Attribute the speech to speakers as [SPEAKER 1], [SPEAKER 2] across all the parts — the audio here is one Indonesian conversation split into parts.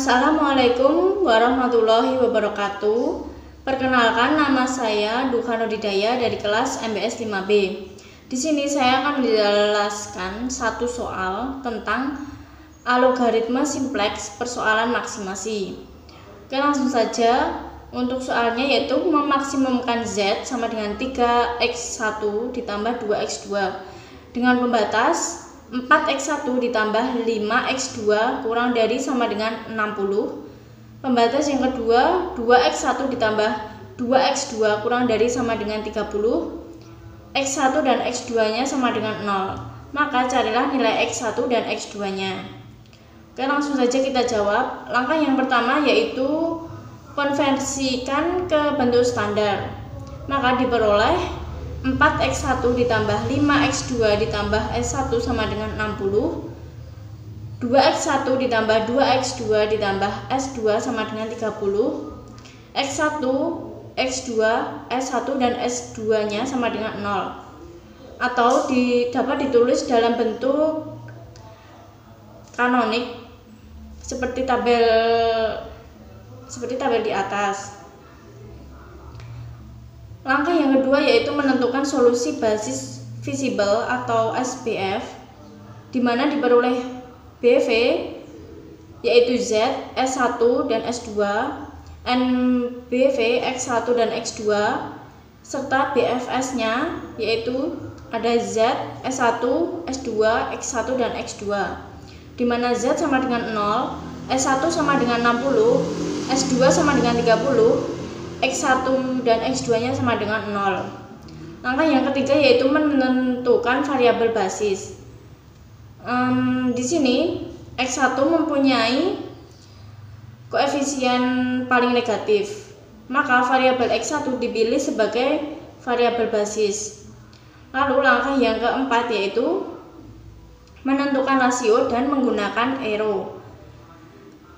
[SPEAKER 1] Assalamualaikum warahmatullahi wabarakatuh. Perkenalkan, nama saya Duha Nodidaya dari kelas MBS 5B. Di sini saya akan menjelaskan satu soal tentang algoritma simpleks persoalan maksimasi. Oke, langsung saja. Untuk soalnya yaitu memaksimumkan Z sama dengan 3x1 ditambah 2x2 dengan pembatas 4x1 ditambah 5x2 kurang dari sama dengan 60. Pembatas yang kedua 2x1 ditambah 2x2 kurang dari sama dengan 30. x1 dan x2 nya sama dengan 0. Maka carilah nilai x1 dan x2 nya. Oke, langsung saja kita jawab. Langkah yang pertama yaitu konversikan ke bentuk standar. Maka diperoleh 4x1 ditambah 5x2 ditambah s1 sama dengan 60. 2x1 ditambah 2x2 ditambah s2 sama dengan 30. x1, x2, s1 dan s2 nya sama dengan 0. Atau dapat ditulis dalam bentuk kanonik seperti tabel di atas. Langkah yang kedua yaitu menentukan solusi basis visible atau SBF, di mana diperoleh BV yaitu Z, S1 dan S2, NBV X1 dan X2, serta BFS-nya yaitu ada Z, S1, S2, X1 dan X2, di mana Z sama dengan 0, S1 sama dengan 60, S2 sama dengan 30, X1 dan X2 nya sama dengan 0. Langkah yang ketiga yaitu menentukan variabel basis. Di sini X1 mempunyai koefisien paling negatif, maka variabel X1 dipilih sebagai variabel basis. Lalu langkah yang keempat yaitu menentukan rasio dan menggunakan arrow.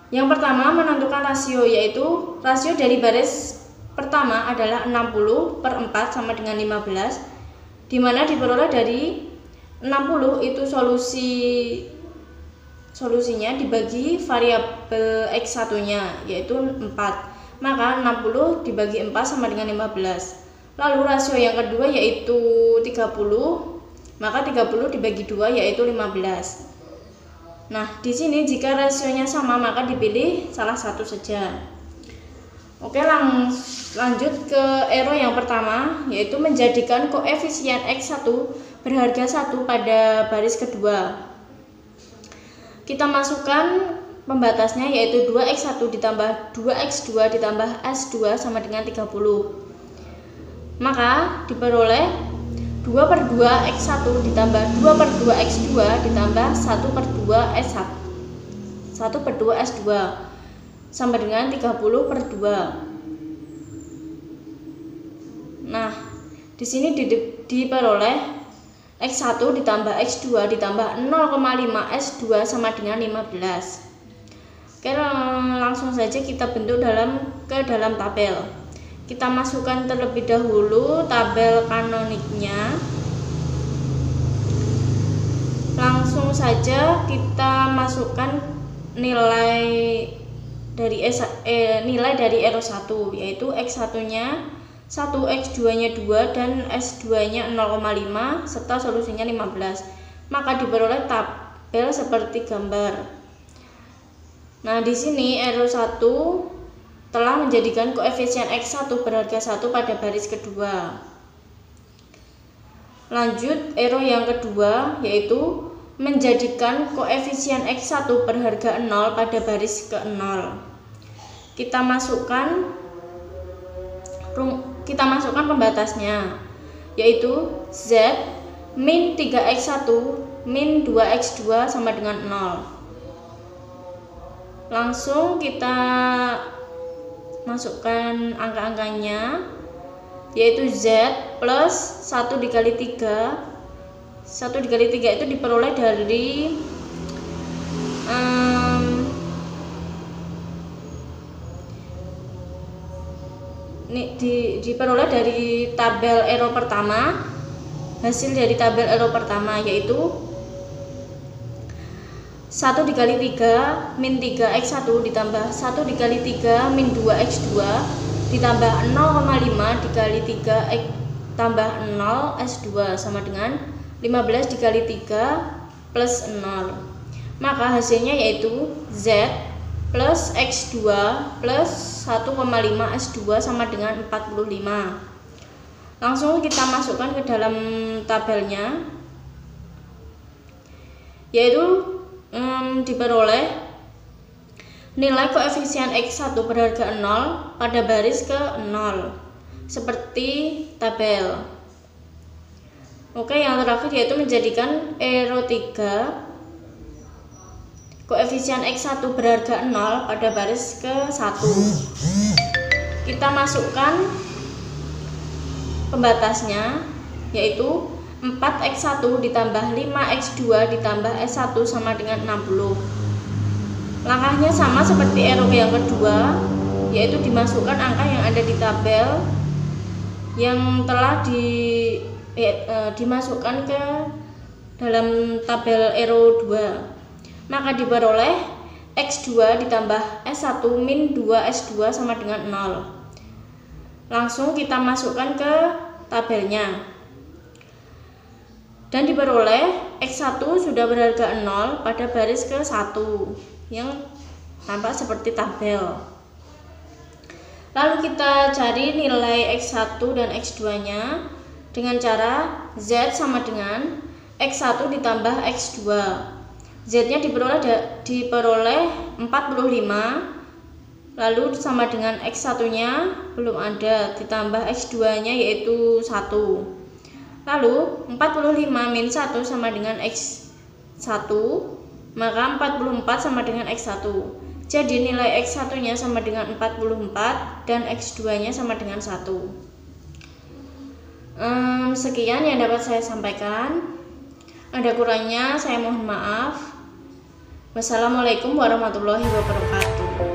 [SPEAKER 1] Yang pertama menentukan rasio, yaitu rasio dari baris pertama adalah 60/4 sama dengan 15, di mana diperoleh dari 60 itu solusinya dibagi variabel X1 nya yaitu 4, maka 60 dibagi 4 sama dengan 15. Lalu rasio yang kedua yaitu 30, maka 30 dibagi 2 yaitu 15. Nah, di sini jika rasionya sama maka dipilih salah satu saja. Oke, lanjut ke arrow yang pertama yaitu menjadikan koefisien X1 berharga 1 pada baris kedua. Kita masukkan pembatasnya yaitu 2x1 ditambah 2x2 ditambah s2 sama dengan 30. Maka diperoleh 2/2 x1 ditambah 2/2 x2 ditambah 1/2 s1 1/2 s2 sama dengan 30/2. Nah, di sini diperoleh x1 ditambah x2 ditambah 0,5 s2 sama dengan 15. Oke, langsung saja kita bentuk ke dalam tabel. Kita masukkan terlebih dahulu tabel kanoniknya. Langsung saja kita masukkan nilai dari arrow 1 yaitu x1 nya 1, x2 nya 2 dan s2 nya 0,5 serta solusinya 15. Maka diperoleh tabel seperti gambar. Nah, di sini arrow 1 telah menjadikan koefisien X1 berharga 1 pada baris kedua. Lanjut arrow yang kedua yaitu menjadikan koefisien X1 berharga 0 pada baris ke-0. Kita masukkan pembatasnya yaitu Z min 3x1 min 2x2 sama dengan 0. Langsung kita masukkan angka-angkanya yaitu Z plus 1 dikali 3. 1 dikali 3 itu diperoleh dari diperoleh dari tabel arrow pertama. Hasil dari tabel arrow pertama yaitu 1 dikali 3 min 3x1 ditambah 1 dikali 3 min 2x2 ditambah 0,5 dikali 3x tambah 0 s2 sama dengan 15 dikali 3 plus 0. Maka hasilnya yaitu z plus x2 plus 1,5 s2 sama dengan 45. Langsung kita masukkan ke dalam tabelnya, yaitu diperoleh nilai koefisien x1 berharga 0 pada baris ke 0 seperti tabel. Oke, yang terakhir yaitu menjadikan ero 3 koefisien x1 berharga 0 pada baris ke 1. Kita masukkan pembatasnya, yaitu 4x1 ditambah 5x2 ditambah s1 sama dengan 60. Langkahnya sama seperti ero yang kedua, yaitu dimasukkan angka yang ada di tabel yang telah dimasukkan ke dalam tabel ero 2. Maka diperoleh x2 ditambah s1 min 2s2 sama dengan 0. Langsung kita masukkan ke tabelnya, dan diperoleh x1 sudah berharga 0 pada baris ke 1 yang tampak seperti tabel. Lalu kita cari nilai x1 dan x2 nya dengan cara z sama dengan x1 ditambah x2. Z nya diperoleh 45, lalu sama dengan x1 nya belum ada, ditambah x2 nya yaitu 1. Lalu 45 min 1 sama dengan x1, maka 44 sama dengan x1. Jadi nilai x1 nya sama dengan 44 dan x2 nya sama dengan 1. Sekian yang dapat saya sampaikan. Ada kurangnya saya mohon maaf. Wassalamualaikum warahmatullahi wabarakatuh.